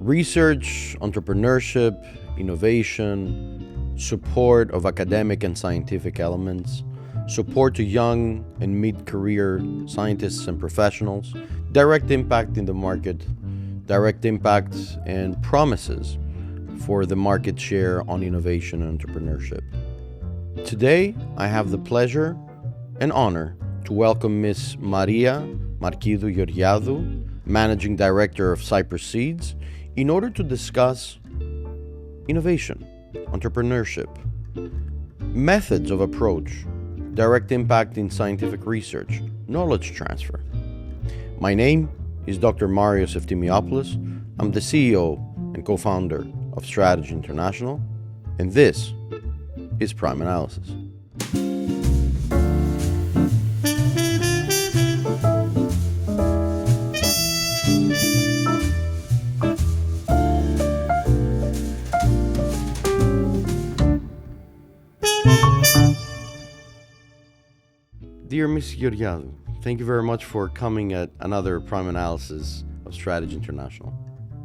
Research, entrepreneurship, innovation, support of academic and scientific elements, support to young and mid-career scientists and professionals, direct impact in the market, direct impact and promises for the market share on innovation and entrepreneurship. Today, I have the pleasure and honor to welcome Ms. Markidou Georgiadou, Managing Director of Cyprus Seeds, in order to discuss innovation, entrepreneurship, methods of approach, direct impact in scientific research, knowledge transfer. My name is Dr. Marios Eftimiopoulos. I'm the CEO and co-founder of Strategy International, and this is Prime Analysis. Dear Ms. Georgiadou, thank you very much for coming at another Prime Analysis of Strategy International.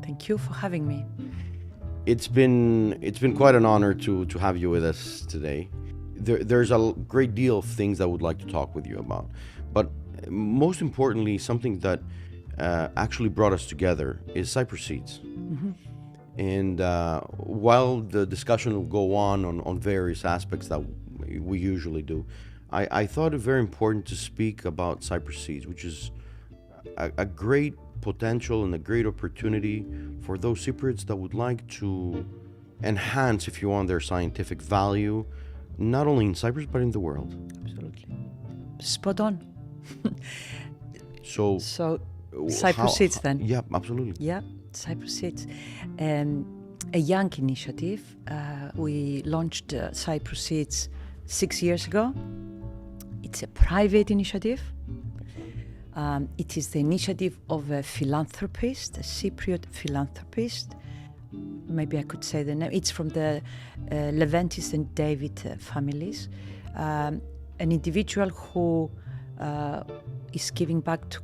Thank you for having me. It's been quite an honor to have you with us today. There's a great deal of things I would like to talk with you about, but most importantly, something that actually brought us together is Cyprus Seeds. Mm-hmm. And while the discussion will go on various aspects that we usually do, I thought it very important to speak about Cyprus Seeds, which is a great potential and a great opportunity for those Cypriots that would like to enhance, if you want, their scientific value, not only in Cyprus, but in the world. Absolutely. Spot on. So Cyprus Seeds then. Yeah, absolutely. Yeah, Cyprus Seeds. A young initiative. We launched Cyprus Seeds 6 years ago. It's a private initiative. It is the initiative of a philanthropist, a Cypriot philanthropist. Maybe I could say the name. It's from the Leventis and David families. An individual who is giving back to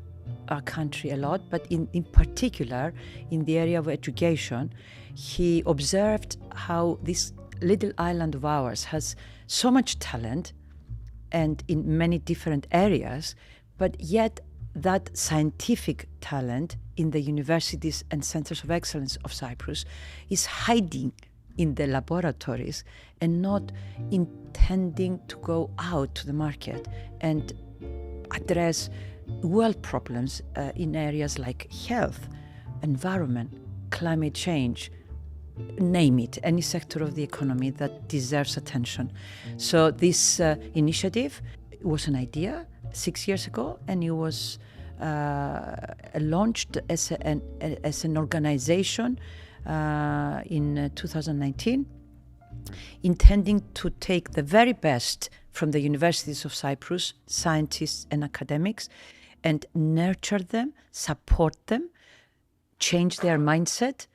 our country a lot, but in particular in the area of education. He observed how this little island of ours has so much talent and in many different areas, but yet that scientific talent in the universities and centers of excellence of Cyprus is hiding in the laboratories and not intending to go out to the market and address world problems in areas like health, environment, climate change, name it, any sector of the economy that deserves attention. So this initiative was an idea 6 years ago, and it was launched as an organization in 2019, intending to take the very best from the universities of Cyprus, scientists and academics, and nurture them, support them, change their mindset,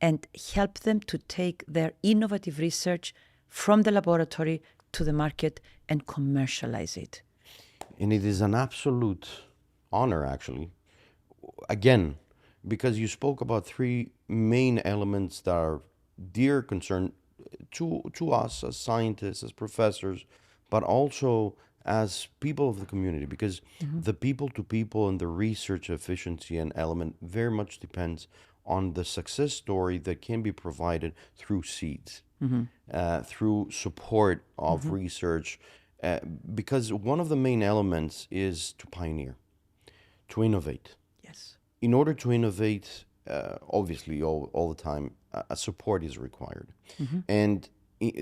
and help them to take their innovative research from the laboratory to the market and commercialize it. And it is an absolute honor, actually, again, because you spoke about three main elements that are dear concern to us as scientists, as professors, but also as people of the community, because the people-to-people and the research efficiency and element very much depends on the success story that can be provided through seeds, through support of research, because one of the main elements is to pioneer, to innovate. Yes. In order to innovate, obviously all the time, a support is required. And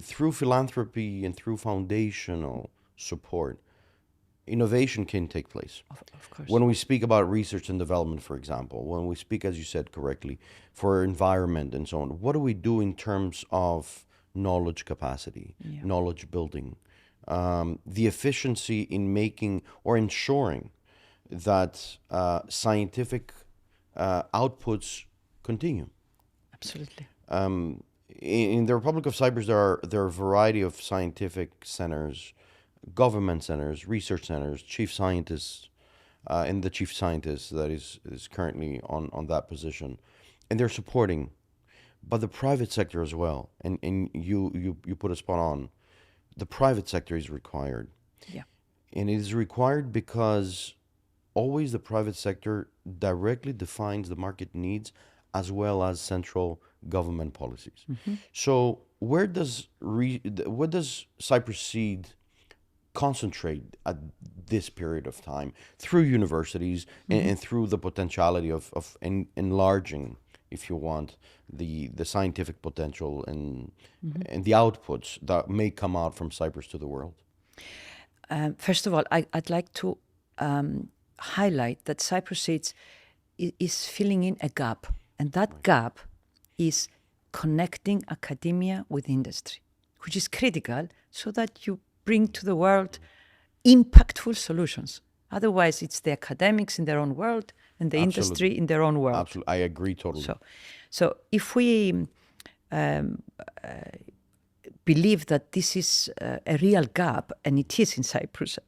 through philanthropy and through foundational support, innovation can take place. Of course. When we speak about research and development, for example, when we speak, as you said correctly, for environment and so on, what do we do in terms of knowledge capacity, knowledge building, the efficiency in making or ensuring that scientific outputs continue? Absolutely. In the Republic of Cyprus, there are a variety of scientific centers, government centers, research centers, chief scientists, and the chief scientist that is currently on that position. And they're supporting but the private sector as well. And you put a spot on. The private sector is required. Yeah. And it is required because always the private sector directly defines the market needs as well as central government policies. So where does Cyprus Seed concentrate at this period of time through universities and through the potentiality of enlarging, if you want, the scientific potential and the outputs that may come out from Cyprus to the world? First of all, I'd like to highlight that Cyprus Seeds is filling in a gap, and that gap is connecting academia with industry, which is critical so that you bring to the world impactful solutions. Otherwise, it's the academics in their own world and the industry in their own world. Absolutely, I agree totally. So if we believe that this is a real gap, and it is in Cyprus,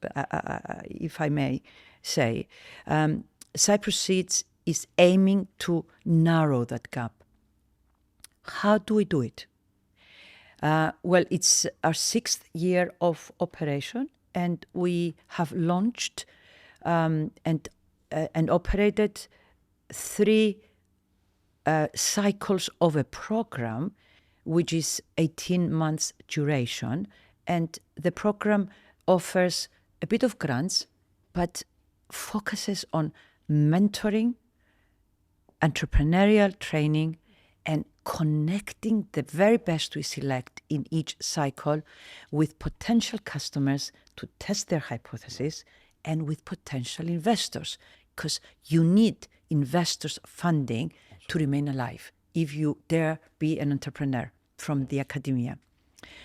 if I may say, Cyprus Seeds is aiming to narrow that gap. How do we do it? Well, it's our 6th year of operation, and we have launched and operated 3 cycles of a program, which is 18 months duration. And the program offers a bit of grants, but focuses on mentoring, entrepreneurial training, and connecting the very best we select in each cycle with potential customers to test their hypothesis and with potential investors, because you need investors' funding to remain alive if you dare be an entrepreneur from the academia.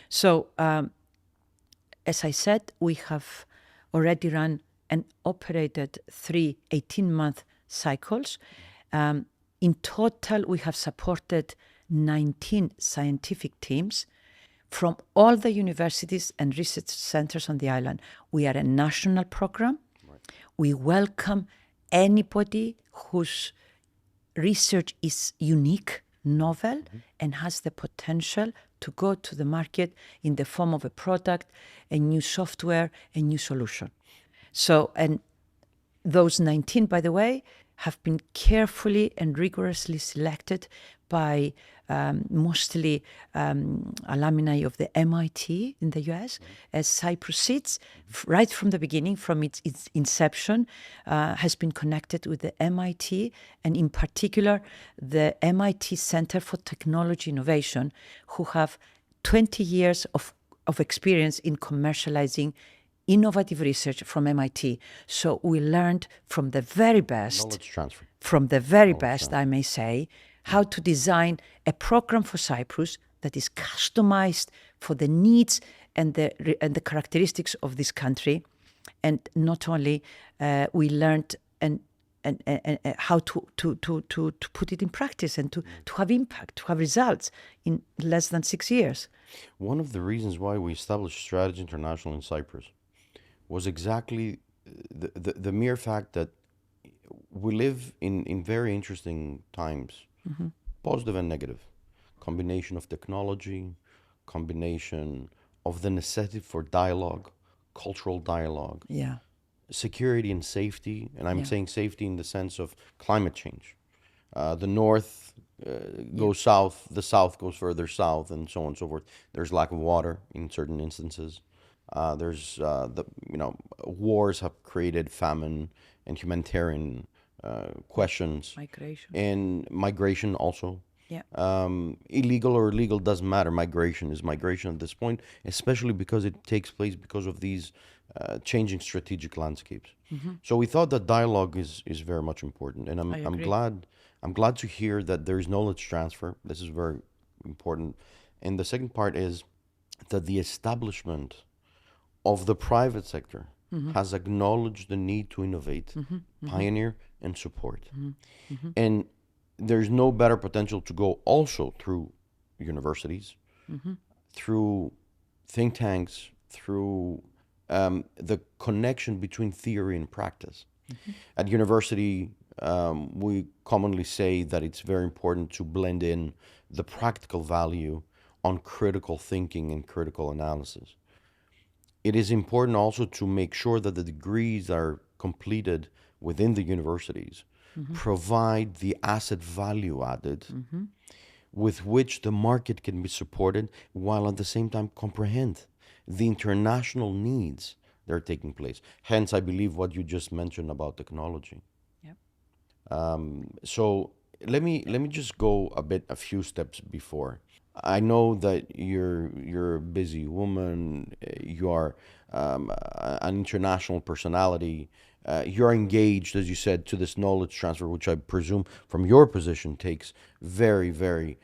So, as I said, we have already run and operated 3 18-month cycles. In total, we have supported 19 scientific teams from all the universities and research centers on the island. We are a national program. We welcome anybody whose research is unique, novel, and has the potential to go to the market in the form of a product, a new software, a new solution. So, and those 19, by the way, have been carefully and rigorously selected by mostly alumni of the MIT in the US, as Cyprus Seeds, right from the beginning, from its inception, has been connected with the MIT, and in particular, the MIT Center for Technology Innovation, who have 20 years of experience in commercializing innovative research from MIT. So we learned from the very best, Knowledge transfer. from the very best, I may say, how to design a program for Cyprus that is customized for the needs and the characteristics of this country. And not only we learned and how to put it in practice and to have impact, to have results in less than 6 years. One of the reasons why we established Strategy International in Cyprus was exactly the mere fact that we live in very interesting times, positive and negative, combination of technology, combination of the necessity for dialogue, cultural dialogue, security and safety, and I'm saying safety in the sense of climate change. The north goes south, the south goes further south, and so on and so forth. There's lack of water in certain instances. There's wars have created famine and humanitarian questions. Migration also. Illegal or legal doesn't matter. Migration is migration at this point, especially because it takes place because of these changing strategic landscapes. So we thought that dialogue is very much important, and I'm glad to hear that there is knowledge transfer. This is very important. And the second part is that the establishment of the private sector has acknowledged the need to innovate, pioneer, and support. And there's no better potential to go also through universities, through think tanks, through the connection between theory and practice. At university, we commonly say that it's very important to blend in the practical value on critical thinking and critical analysis. It is important also to make sure that the degrees that are completed within the universities provide the asset value added with which the market can be supported, while at the same time comprehend the international needs that are taking place. Hence, I believe what you just mentioned about technology. Yep. So let me just go a few steps before. I know that you're a busy woman. You are an international personality. You're engaged, as you said, to this knowledge transfer, which I presume from your position takes very, very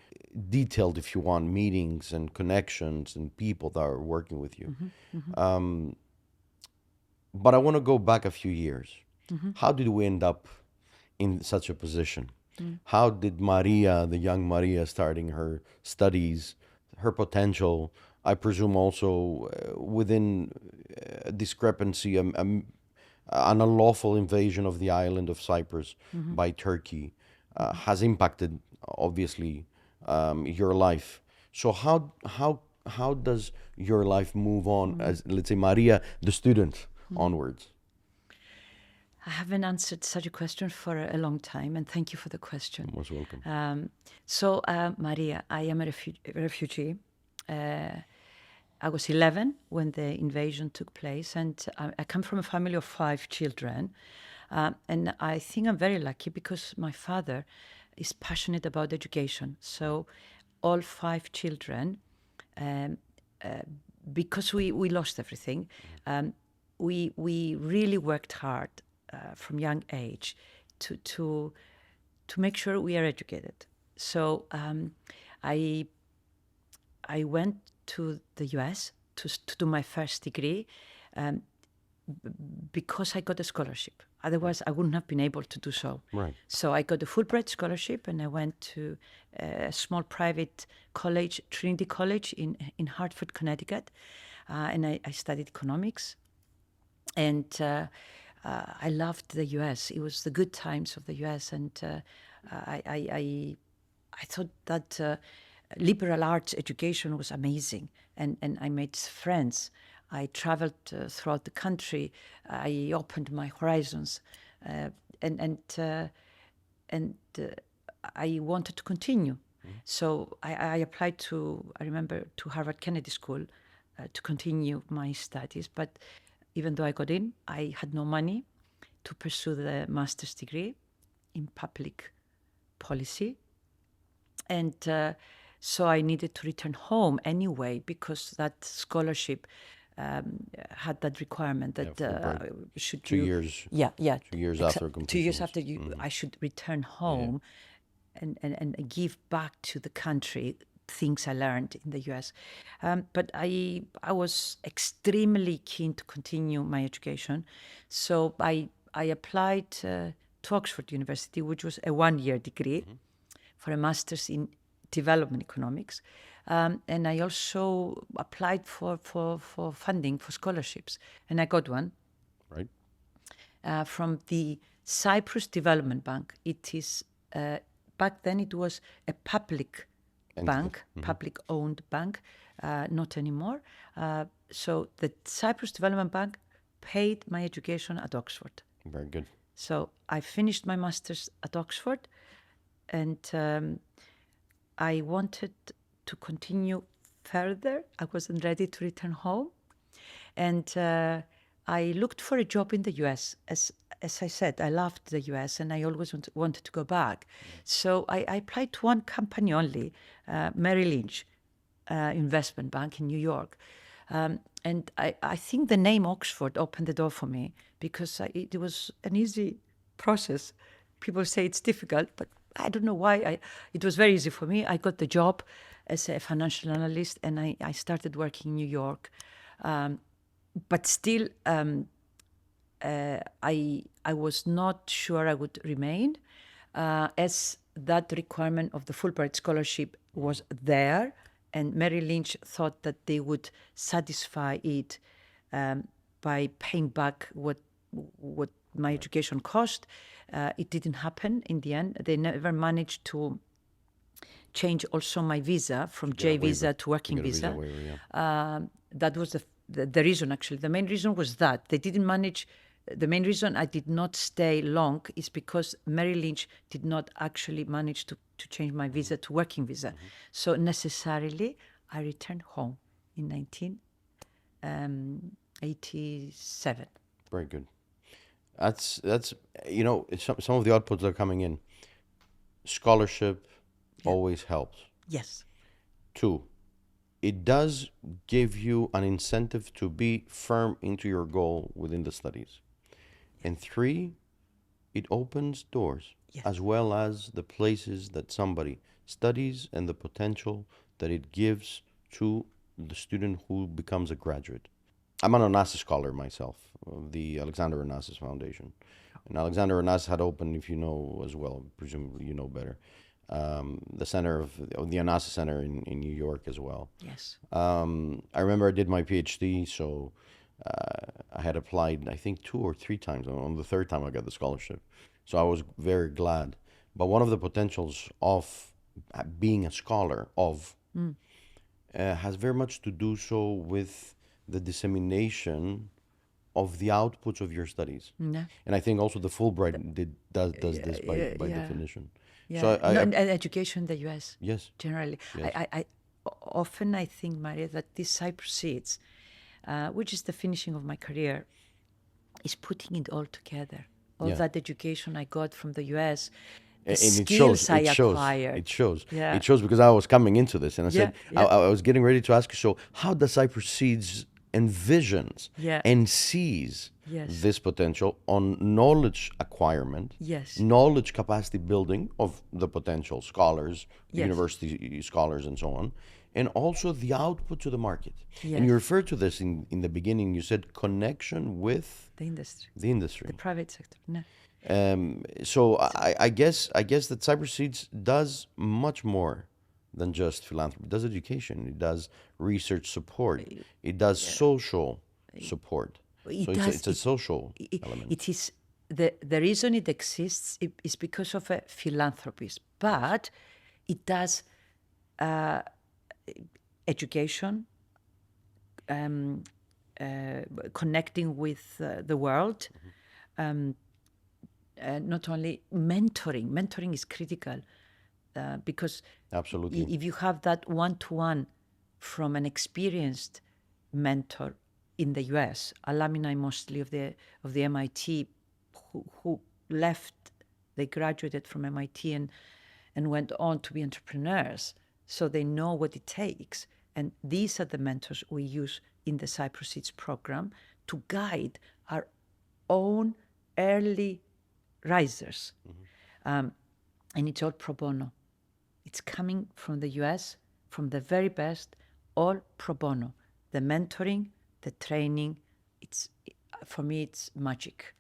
detailed, if you want, meetings and connections and people that are working with you. But I want to go back a few years. How did we end up in such a position? How did Maria, the young Maria, starting her studies, her potential, I presume also within discrepancy, an unlawful invasion of the island of Cyprus by Turkey, has impacted, obviously, your life. So how does your life move on as, let's say, Maria, the student, onwards? I haven't answered such a question for a long time, and thank you for the question. Most welcome. Maria, I am a refugee. I was 11 when the invasion took place, and I come from a family of 5 children. And I think I'm very lucky because my father is passionate about education. So all 5 children, because we lost everything, we really worked hard from young age to make sure we are educated. So I went to the US to do my first degree because I got a scholarship. Otherwise, I wouldn't have been able to do so. Right. So I got a Fulbright scholarship, and I went to a small private college, Trinity College in Hartford, Connecticut, and I studied economics. And I loved the U.S. It was the good times of the U.S. And I thought that liberal arts education was amazing, and I made friends. I traveled throughout the country. I opened my horizons, and I wanted to continue. So I applied I remember, to Harvard Kennedy School to continue my studies. But even though I got in, I had no money to pursue the master's degree in public policy. And so I needed to return home anyway, because that scholarship had that requirement that should 2 years. Yeah. 2 years after completion. 2 years after I should return home and give back to the country things I learned in the US. But I was extremely keen to continue my education. So I applied to Oxford University, which was a 1-year degree for a master's in development economics. And I also applied for funding for scholarships, and I got one. Right. From the Cyprus Development Bank. It is, back then it was a public bank, public-owned bank, not anymore. So the Cyprus Development Bank paid my education at Oxford. Very good. So I finished my master's at Oxford, and I wanted to continue further. I wasn't ready to return home. And I looked for a job in the US. As I said, I loved the US, and I always wanted to go back. So I applied to one company only, Merrill Lynch Investment Bank in New York. And I think the name Oxford opened the door for me, because it was an easy process. People say it's difficult, but I don't know why. It was very easy for me. I got the job as a financial analyst, and I started working in New York. But still, I was not sure I would remain, as that requirement of the Fulbright scholarship was there, and Merrill Lynch thought that they would satisfy it by paying back what my education cost. It didn't happen in the end. They never managed to change also my visa from J visa to working visa. Waiver, yeah. That was the reason, actually. The main reason was that they didn't manage. The main reason I did not stay long is because Merrill Lynch did not actually manage to change my visa to working visa. So necessarily, I returned home in 1987. Very good. That's some of the outputs that are coming in. Scholarship always helps. Yes. 2, it does give you an incentive to be firm into your goal within the studies. And 3, it opens doors, as well as the places that somebody studies and the potential that it gives to the student who becomes a graduate. I'm an Onassis scholar myself, of the Alexander Onassis Foundation. And Alexander Onassis had opened, if you know as well, presumably you know better, the center of the Onassis Center in New York as well. Yes. I remember I did my PhD, so I had applied, I think, 2 or 3 times. On the 3rd time, I got the scholarship. So I was very glad. But one of the potentials of being a scholar has very much to do so with the dissemination of the outputs of your studies. Yeah. And I think also the Fulbright does this by definition. Yeah. So and education in the U.S. Yes. Generally. Yes. I often think, Maria, that this Cyprus Seeds, which is the finishing of my career, is putting it all together. All that education I got from the U.S., the skills I acquired. It shows. Yeah. It shows because I was coming into this and I said, Yeah. I was getting ready to ask you, so how does Cyprus Seeds envisions and sees this potential on knowledge acquirement, knowledge capacity building of the potential scholars, university scholars and so on, and also the output to the market. And you referred to this in the beginning, you said connection with the industry. The private sector. No. So I guess that Cyprus Seeds does much more than just philanthropy. It does education. It does research support. It does social support. It's a social element. It is the reason it exists is because of a philanthropist, but it does education, connecting with the world. Not only mentoring. Mentoring is critical because absolutely, if you have that one-to-one from an experienced mentor in the U.S., alumni mostly of the MIT, who left, they graduated from MIT and went on to be entrepreneurs, so they know what it takes. And these are the mentors we use in the Cyprus Seeds program to guide our own early risers. And it's all pro bono. It's coming from the US, from the very best, all pro bono. The mentoring, the training, for me, it's magic.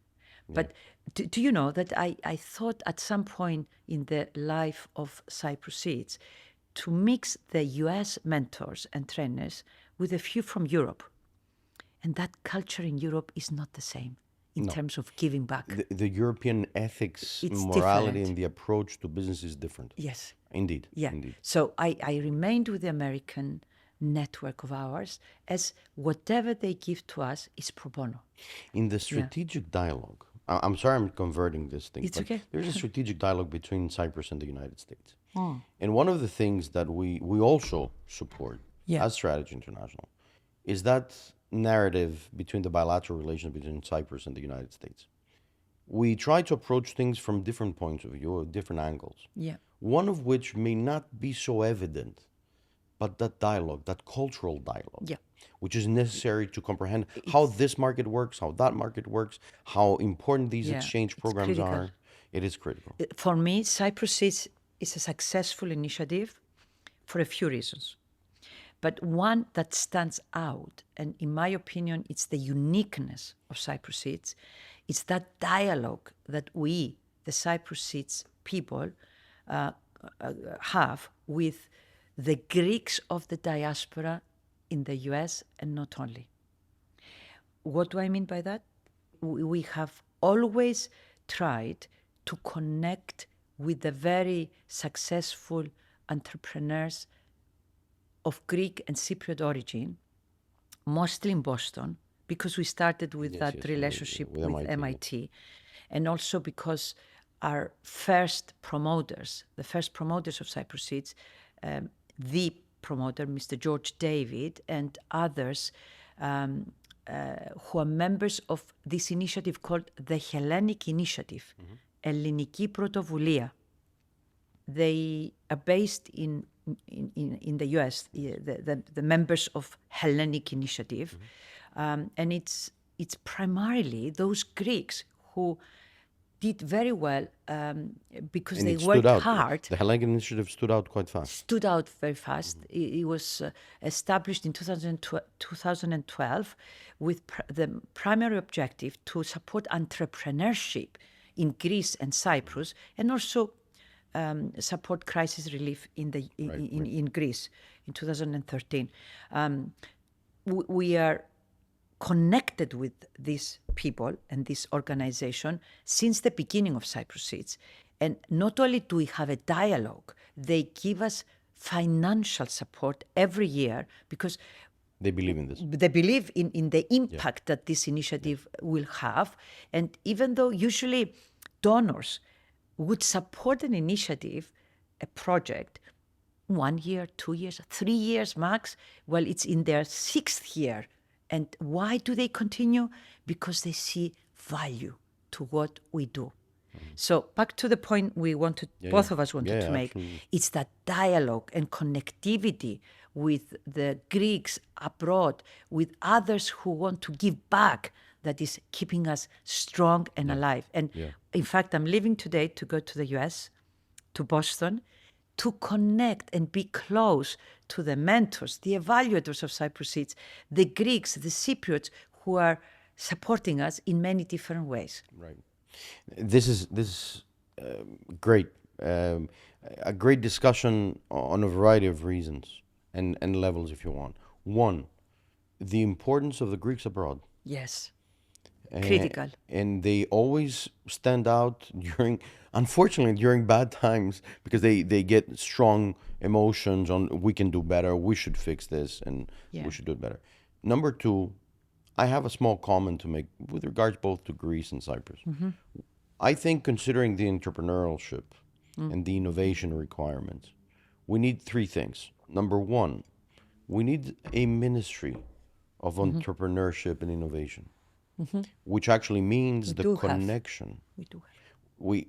But do you know that I thought at some point in the life of Cyprus Seeds to mix the US mentors and trainers with a few from Europe. And that culture in Europe is not the same in terms of giving back. The European ethics, It's morality, different. and the approach to business is different. Yes. Indeed. Yeah. Indeed. So I remained with the American network of ours as whatever they give to us is pro bono. In the strategic dialogue, I'm sorry I'm converting this thing. It's but okay. There's a strategic dialogue between Cyprus and the United States. And one of the things that we also support as Strategy International is that narrative between the bilateral relations between Cyprus and the United States. We try to approach things from different points of view, or different angles. Yeah. One of which may not be so evident, but that dialogue, that cultural dialogue, which is necessary to comprehend how this market works, how that market works, how important these exchange programs are. It is critical. For me, Cyprus is a successful initiative for a few reasons. But one that stands out, and in my opinion, it's the uniqueness of Cyprus Seeds, it's that dialogue that we, the Cyprus Seeds people, have with the Greeks of the diaspora in the US and not only. What do I mean by that? We have always tried to connect with the very successful entrepreneurs of Greek and Cypriot origin, mostly in Boston, because we started with that relationship with MIT, and also because our first promoters of Cyprus Seeds, the promoter, Mr. George David, and others who are members of this initiative called the Hellenic Initiative, Ελληνική Πρωτοβουλία. They are based in the US, the members of Hellenic Initiative, and it's primarily those Greeks who did very well because And they it worked stood out. hard. The Hellenic Initiative stood out quite fast. Stood out very fast. It was established in 2012 with the primary objective to support entrepreneurship in Greece and Cyprus, and also support crisis relief in Greece in 2013. We are connected with these people and this organization since the beginning of Cyprus Seeds. And not only do we have a dialogue, they give us financial support every year because they believe in this. They believe in the impact that this initiative will have. And even though usually donors would support an initiative, a project, 1 year, 2 years, 3 years max, well, it's in their 6th year. And why do they continue? Because they see value to what we do. So back to the point we wanted, both of us wanted to make, absolutely. It's that dialogue and connectivity with the Greeks abroad, with others who want to give back, that is keeping us strong and alive. And in fact, I'm leaving today to go to the US, to Boston, to connect and be close to the mentors, the evaluators of Cyprus Seeds, the Greeks, the Cypriots, who are supporting us in many different ways. Right. This is great. A great discussion on a variety of reasons and levels, if you want. One, the importance of the Greeks abroad. Yes. Critical. And they always stand out unfortunately, during bad times, because they get strong emotions on we can do better, we should fix this, and we should do it better. Number two, I have a small comment to make with regards both to Greece and Cyprus. I think considering the entrepreneurship and the innovation requirements, we need 3 things. Number one, we need a ministry of entrepreneurship and innovation, which actually means the connection. We do have.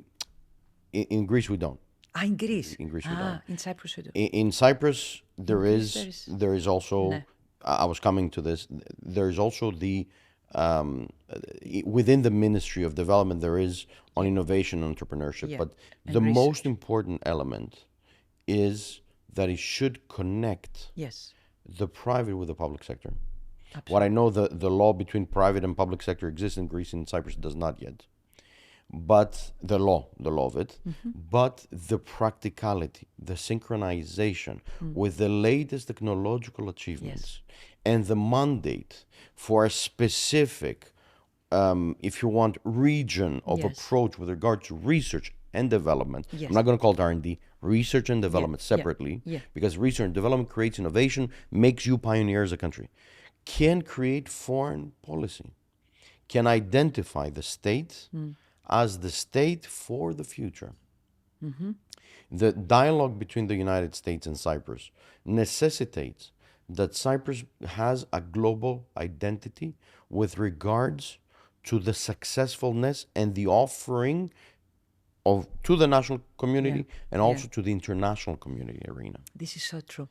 In Greece, we don't. In Greece? In Greece, we don't. In Cyprus, we do. In Cyprus, there is also... No. I was coming to this. There is also the within the Ministry of Development, there is on innovation and entrepreneurship. But the most important element is that it should connect the private with the public sector. Absolutely. What I know, the law between private and public sector exists in Greece and Cyprus does not yet. But the law of it, but the practicality, the synchronization with the latest technological achievements and the mandate for a specific, if you want, region of approach with regard to research and development. I'm not going to call it R&D, research and development separately, because research and development creates innovation, makes you pioneer as a country, can create foreign policy, can identify the state as the state for the future. The dialogue between the United States and Cyprus necessitates that Cyprus has a global identity with regards to the successfulness and the offering to the national community and also to the international community arena. This is so true.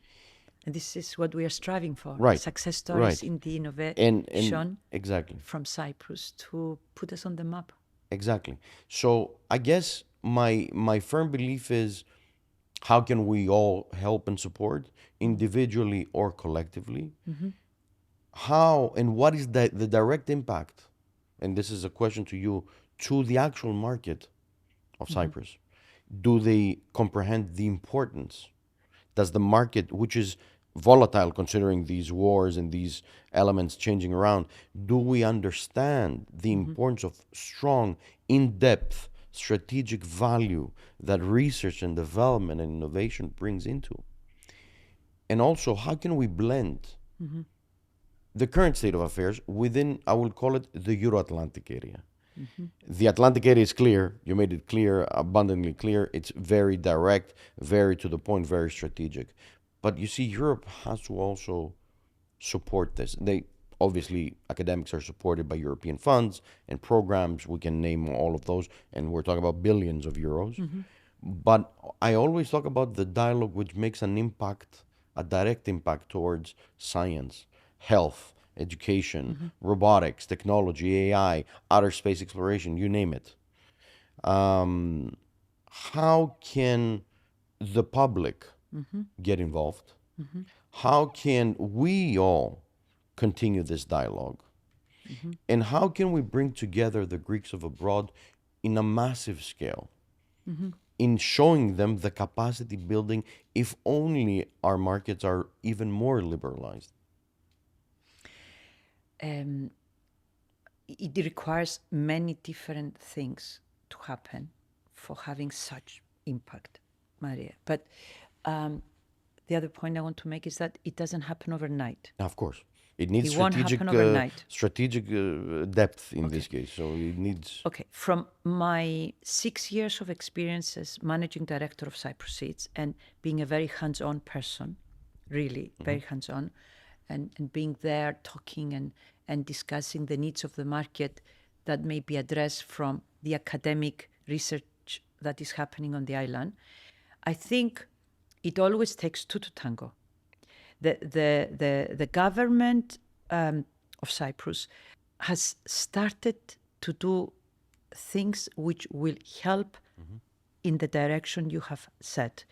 And this is what we are striving for. Right. Success stories in the innovation exactly. from Cyprus to put us on the map. Exactly. So I guess my firm belief is, how can we all help and support, individually or collectively? How and what is the direct impact, and this is a question to you, to the actual market of Cyprus? Do they comprehend the importance? Does the market, which is volatile considering these wars and these elements changing around. Do we understand the importance of strong, in-depth, strategic value that research and development and innovation brings into? And also, how can we blend the current state of affairs within, I will call it, the Euro-Atlantic area? The Atlantic area is clear. You made it clear, abundantly clear. It's very direct, very to the point, very strategic. But you see, Europe has to also support this. They obviously, academics are supported by European funds and programs. We can name all of those, and we're talking about billions of euros. But I always talk about the dialogue which makes an impact, a direct impact towards science, health, education, robotics, technology, AI, outer space exploration, you name it. How can the public get involved? How can we all continue this dialogue? And how can we bring together the Greeks of abroad in a massive scale, in showing them the capacity building if only our markets are even more liberalized? It requires many different things to happen for having such impact, Maria. But the other point I want to make is that it doesn't happen overnight. Of course, it needs It won't happen overnight. strategic depth in this case. So it needs. Okay, from my 6 years of experience as managing director of Cyprus Seeds and being a very hands-on person, really very hands-on, and being there talking and discussing the needs of the market that may be addressed from the academic research that is happening on the island, I think it always takes two to tango. The government of Cyprus has started to do things which will help in the direction you have set.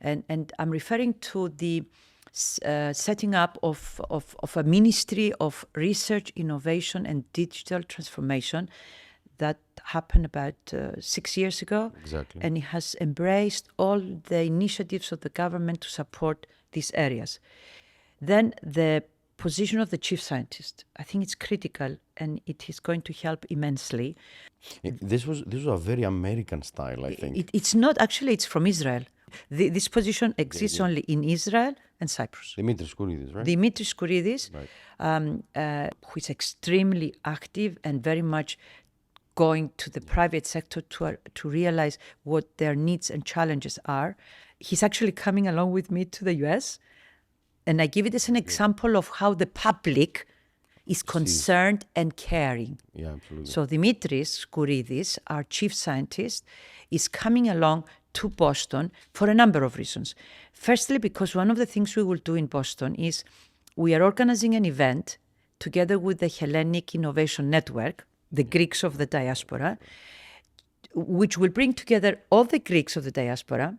And I'm referring to the setting up of a Ministry of Research, Innovation and Digital Transformation that happened about 6 years ago. Exactly. And it has embraced all the initiatives of the government to support these areas. Then the position of the chief scientist, I think it's critical and it is going to help immensely. This was a very American style, I think. It's not, actually, it's from Israel. This position exists only in Israel and Cyprus. Dimitris Kouridis, right? Dimitris Kouridis, who is extremely active and very much going to the private sector to realize what their needs and challenges are. He's actually coming along with me to the US. And I give it as an example of how the public is concerned and caring. Yeah, absolutely. So Dimitris Kouridis, our chief scientist, is coming along to Boston for a number of reasons. Firstly, because one of the things we will do in Boston is we are organizing an event together with the Hellenic Innovation Network, the Greeks of the diaspora, which will bring together all the Greeks of the diaspora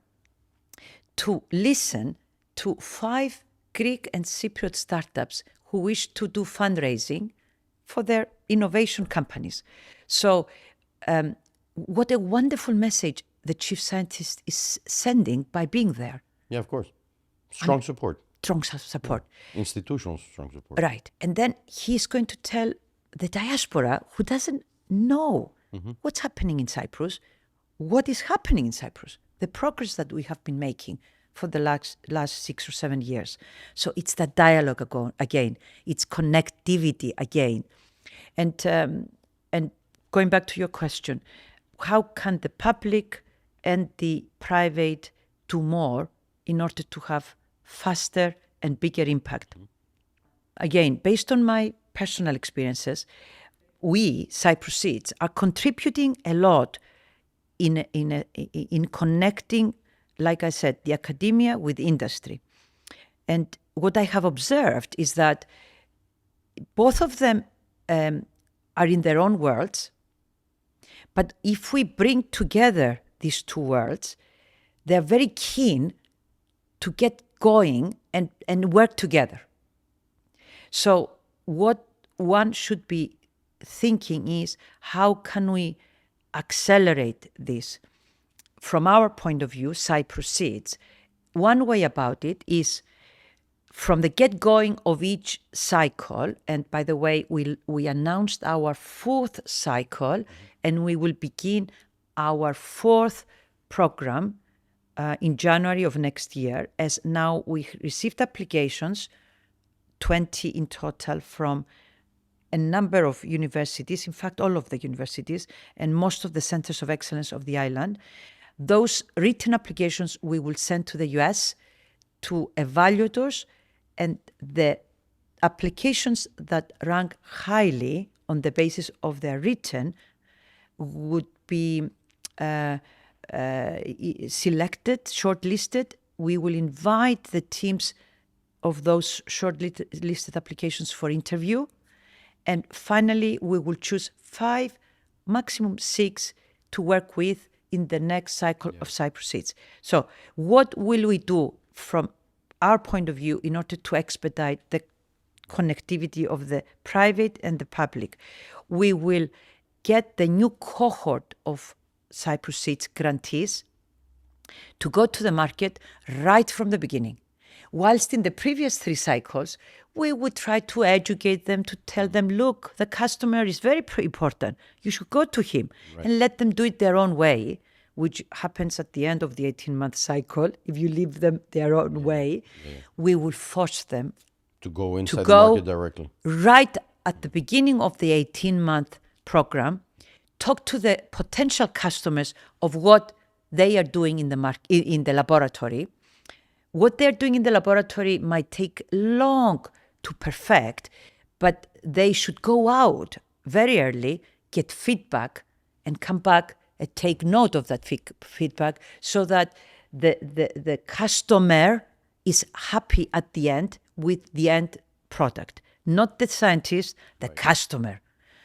to listen to 5 Greek and Cypriot startups who wish to do fundraising for their innovation companies. So what a wonderful message the chief scientist is sending by being there. Yeah, of course. Strong support. Strong support. Institutional strong support. Right. And then he's going to tell the diaspora who doesn't know what's happening in Cyprus, what is happening in Cyprus, the progress that we have been making for the last 6 or 7 years. So it's that dialogue again. It's connectivity again. And going back to your question, how can the public and the private do more in order to have faster and bigger impact? Again, based on my personal experiences, we, Cyprus Seeds, are contributing a lot in connecting, like I said, the academia with industry. And what I have observed is that both of them are in their own worlds. But if we bring together these two worlds, they're very keen to get going and work together. So what one should be thinking is, how can we accelerate this? From our point of view, Cyprus Seeds, one way about it is from the get-going of each cycle, and by the way, we announced our fourth cycle, and we will begin our fourth program in January of next year, as now we received applications, 20 in total, from a number of universities, in fact, all of the universities, and most of the centers of excellence of the island. Those written applications we will send to the US to evaluators, and the applications that rank highly on the basis of their written would be selected, shortlisted. We will invite the teams of those shortlisted applications for interview. And finally, we will choose 5, maximum 6, to work with in the next cycle of Cyprus Seeds. So what will we do from our point of view in order to expedite the connectivity of the private and the public? We will get the new cohort of Cyprus Seeds grantees to go to the market right from the beginning. Whilst in the previous 3 cycles, we would try to educate them, to tell them, look, the customer is very important. You should go to him and let them do it their own way, which happens at the end of the 18-month cycle. If you leave them their own way, we will force them to go inside the market directly. Right at the beginning of the 18-month program, talk to the potential customers of what they are doing in the laboratory. What they're doing in the laboratory might take long to perfect, but they should go out very early, get feedback, and come back and take note of that feedback, so that the customer is happy at the end with the end product, not the scientist, the customer.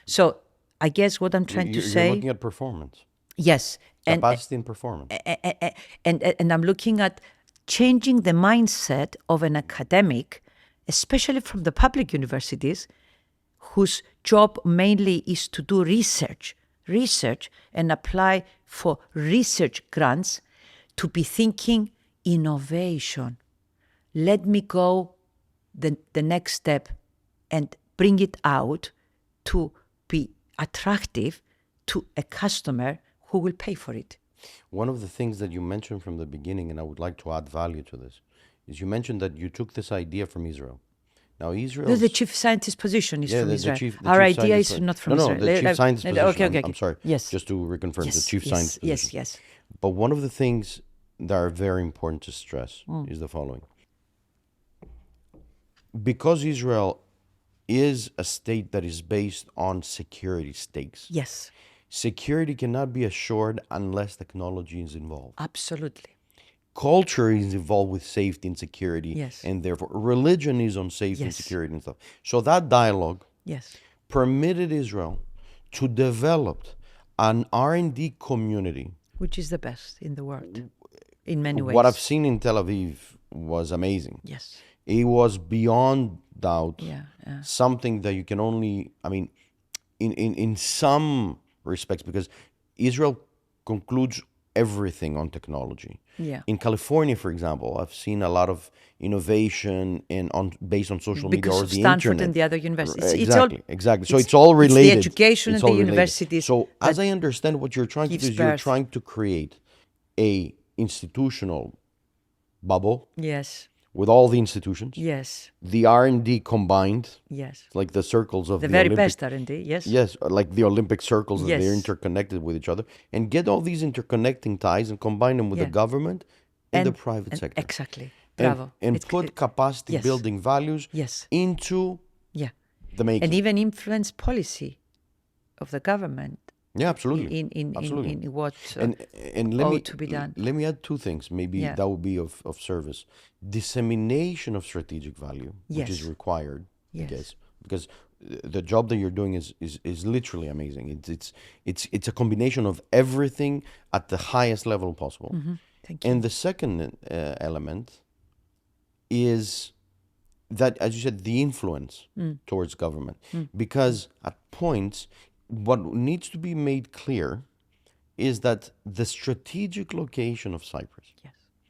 So I guess what I'm trying to say... You're looking at performance. Yes. Capacity and performance. And I'm looking at changing the mindset of an academic, especially from the public universities, whose job mainly is to do research and apply for research grants, to be thinking innovation. Let me go the next step and bring it out to be attractive to a customer who will pay for it. One of the things that you mentioned from the beginning, and I would like to add value to this, is you mentioned that you took this idea from Israel. Now, Israel... The chief scientist position is from Israel. Our idea is not from Israel. No, the chief scientist position. Okay. I'm sorry. Yes. Just to reconfirm, the chief scientist position. Yes. But one of the things that are very important to stress is the following. Because Israel is a state that is based on security stakes. Yes. Security cannot be assured unless technology is involved. Absolutely. Culture is involved with safety and security. Yes. And therefore, religion is on safety and security and stuff. So that dialogue permitted Israel to develop an R&D community. Which is the best in the world, in many ways. What I've seen in Tel Aviv was amazing. Yes. It was beyond doubt something that you can only, in some respects, because Israel concludes everything on technology. Yeah. In California, for example, I've seen a lot of innovation based on social media or the Stanford internet. and the other universities. Exactly. So it's all related. It's the education and the universities. So as I understand what you're trying to do is you're trying to create a institutional bubble. Yes. With all the institutions. Yes. The R&D combined. Yes. Like the circles of the very Olympic, best R&D, yes. Yes, like the Olympic circles, that they're interconnected with each other. And get all these interconnecting ties and combine them with the government and the private sector. Exactly. Bravo. And put capacity building values into the making. And even influence policy of the government. Yeah, absolutely. In what ought to be done. Let me add 2 things. Maybe that would be of service. Dissemination of strategic value, which is required, I guess, because the job that you're doing is literally amazing. It's a combination of everything at the highest level possible. Mm-hmm. Thank you. And the second element is that, as you said, the influence towards government, because at points, what needs to be made clear is that the strategic location of Cyprus,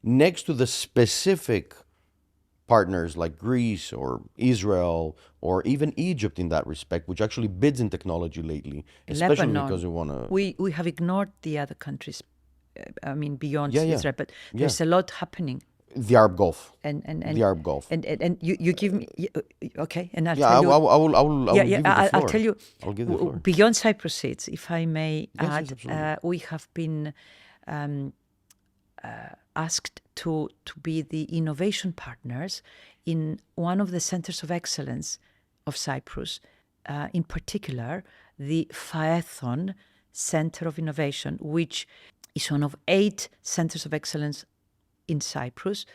next to the specific partners like Greece or Israel or even Egypt in that respect, which actually bids in technology lately, especially Lebanon. because we want to. We have ignored the other countries. I mean, beyond Yeah, yeah. Israel, but Yeah. there's a lot happening. The Arab Gulf. And The Arab Gulf. and you give me okay, and I'll Yeah, tell you. I will Yeah, give you the floor. I'll tell you. I'll give the floor. Beyond Cyprus Seeds, if I may Yes, add, absolutely. we have been asked to be the innovation partners in one of the centers of excellence of Cyprus, in particular the Phaethon Center of Innovation, which is one of 8 centers of excellence in Cyprus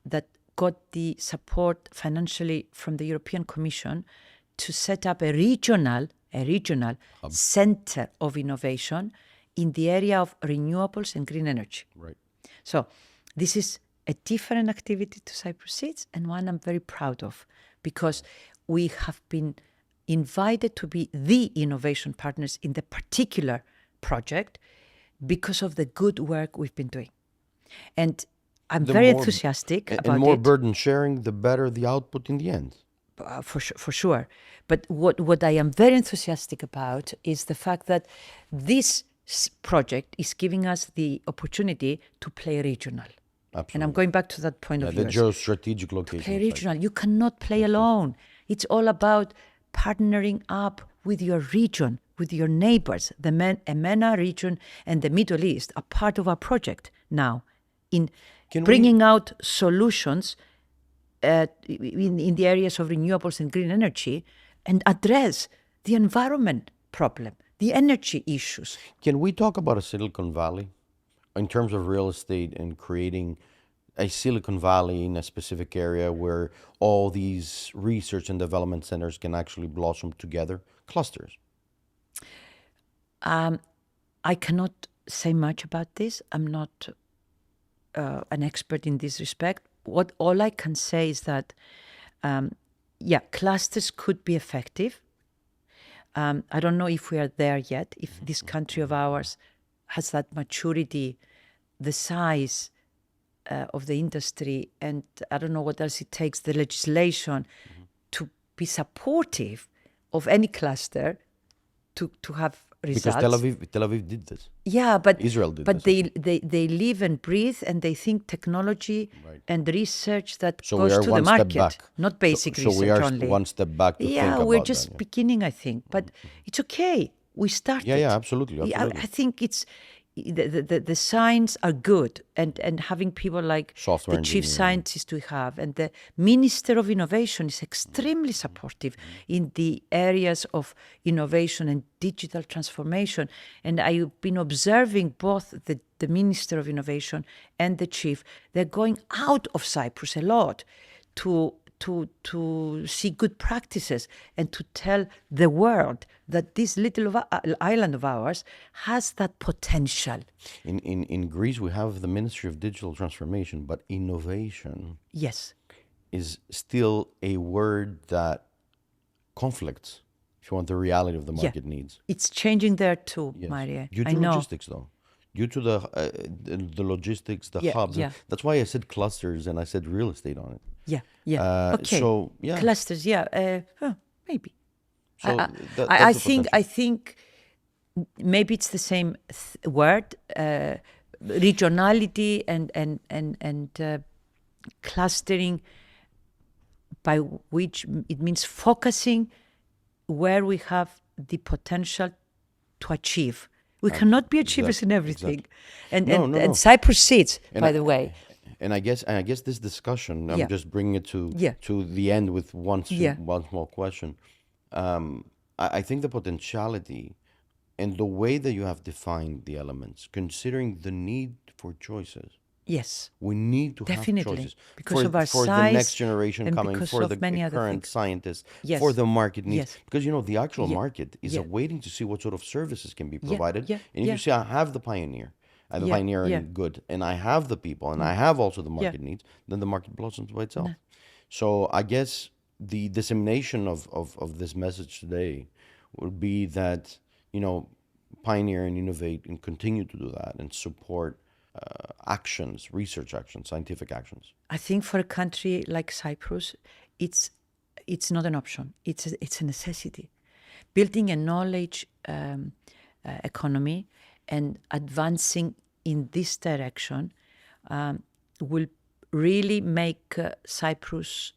that got the support financially from the European Commission to set up a regional center of innovation in the area of renewables and green energy. Right. So this is a different activity to Cyprus Seeds, and one I'm very proud of, because we have been invited to be the innovation partners in the particular project because of the good work we've been doing. And I'm very enthusiastic about it. And more burden sharing, the better the output in the end. For sure. But what I am very enthusiastic about is the fact that this project is giving us the opportunity to play regional. Absolutely. And I'm going back to that point of the yours. geostrategic location. Play regional. You cannot play alone. It's all about partnering up with your region, with your neighbors. The MENA region and the Middle East are part of our project now in bringing out solutions in the areas of renewables and green energy and address the environment problem, the energy issues. Can we talk about a Silicon Valley in terms of real estate and creating a Silicon Valley in a specific area where all these research and development centers can actually blossom together, clusters? I cannot say much about this. I'm not an expert in this respect. All I can say is that, clusters could be effective. I don't know if we are there yet, if this country of ours has that maturity, the size of the industry, and I don't know what else it takes, the legislation to be supportive of any cluster to have results. Because Tel Aviv did this. Yeah, but Israel did but this. they live and breathe, and they think technology and research that So goes we are to one the step market, back. not basic So research we are only. one step back to think about we're just that, beginning, I think, but it's okay. We started. Yeah, absolutely. I think it's the signs are good, and having people like Software the chief engineering. scientist we have and the Minister of Innovation is extremely supportive in the areas of innovation and digital transformation. And I've been observing both the Minister of Innovation and the chief. They're going out of Cyprus a lot to see good practices and to tell the world that this little island of ours has that potential. In Greece, we have the Ministry of Digital Transformation, but innovation Yes. is still a word that conflicts, if you want, the reality of the market needs. It's changing there too, Yes. Maria. Due to I know. logistics, though. Due to the logistics, the hubs. yeah. That's why I said clusters and I said real estate on it. Yeah. Okay. So, yeah. Clusters. Yeah. Maybe. So I that's the think. potential. I think maybe it's the same word, regionality and clustering, by which it means focusing where we have the potential to achieve. We cannot be achievers in everything. No. And Cyprus Seeds, by the way. And I guess this discussion, I'm just bringing it to the end with one small question. I think the potentiality and the way that you have defined the elements, considering the need for choices. Yes. We need to Definitely. have choices Because of our for size the next generation and coming, because for of the many other current things. scientists, Yes. for the market needs. Yes. Because the actual market is Yeah. waiting to see what sort of services can be provided. Yeah. And if you say, I have the pioneer, I have the pioneer in good, and I have the people, and I have also the market needs, then the market blossoms by itself. So I guess the dissemination of this message today would be that, pioneer and innovate and continue to do that and support actions, research actions, scientific actions? I think for a country like Cyprus, it's not an option. It's a necessity. Building a knowledge economy and advancing in this direction will really make Cyprus,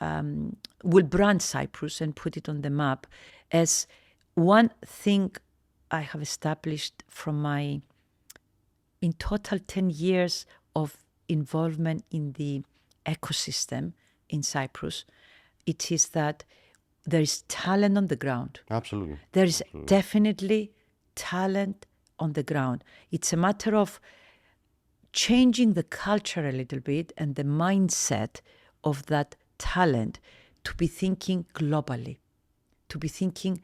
will brand Cyprus and put it on the map as one thing I have established from my, in total 10 years of involvement in the ecosystem in Cyprus. It is that there is talent on the ground. Absolutely. There is definitely talent on the ground. It's a matter of changing the culture a little bit and the mindset of that talent to be thinking globally, to be thinking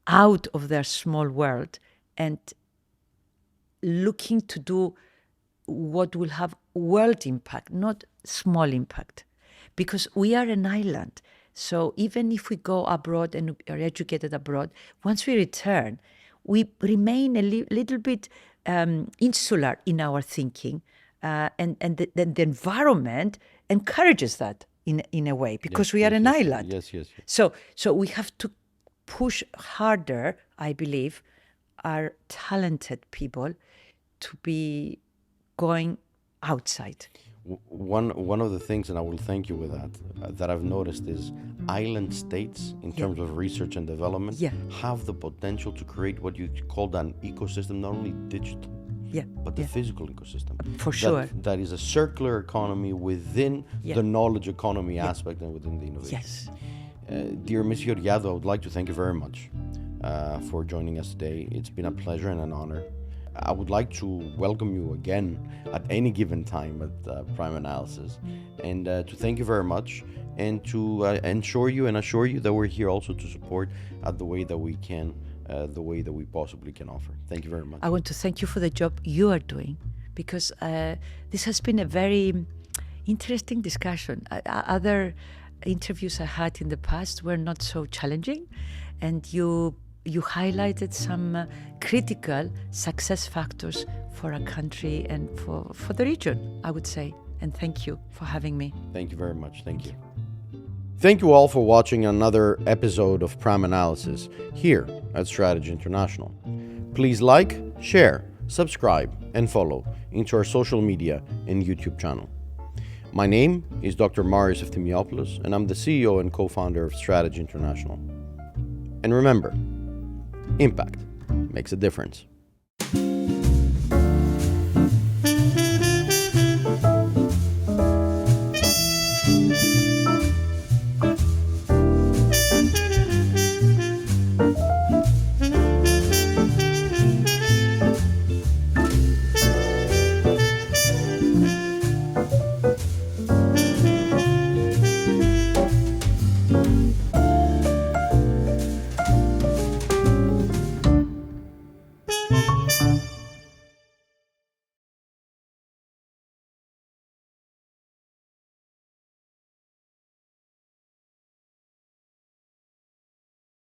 out of their small world and looking to do what will have world impact, not small impact. Because we are an island. So even if we go abroad and are educated abroad, once we return, we remain a little bit insular in our thinking. And the environment encourages that in a way, because we are an island. Yes. So we have to push harder, I believe, our talented people to be going outside. One of the things, and I will thank you with that I've noticed is island states in terms of research and development have the potential to create what you called an ecosystem, not only digital, but the physical ecosystem. For sure. That is a circular economy within the knowledge economy aspect and within the innovation. Yes. Dear Ms. Georgiadou, I would like to thank you very much for joining us today. It's been a pleasure and an honor. I would like to welcome you again at any given time at Prime Analysis, and to thank you very much, and to assure you that we're here also to support the way that we can, the way that we possibly can offer. Thank you very much. I want to thank you for the job you are doing, because this has been a very interesting discussion. Other interviews I had in the past were not so challenging, and you highlighted some critical success factors for a country and for the region, I would say. And thank you for having me. Thank you very much. Thank you. Thank you all for watching another episode of Prime Analysis here at Strategy International. Please like, share, subscribe, and follow into our social media and YouTube channel. My name is Dr. Marios Eftimiopoulos, and I'm the CEO and co-founder of Strategy International. And remember, impact makes a difference.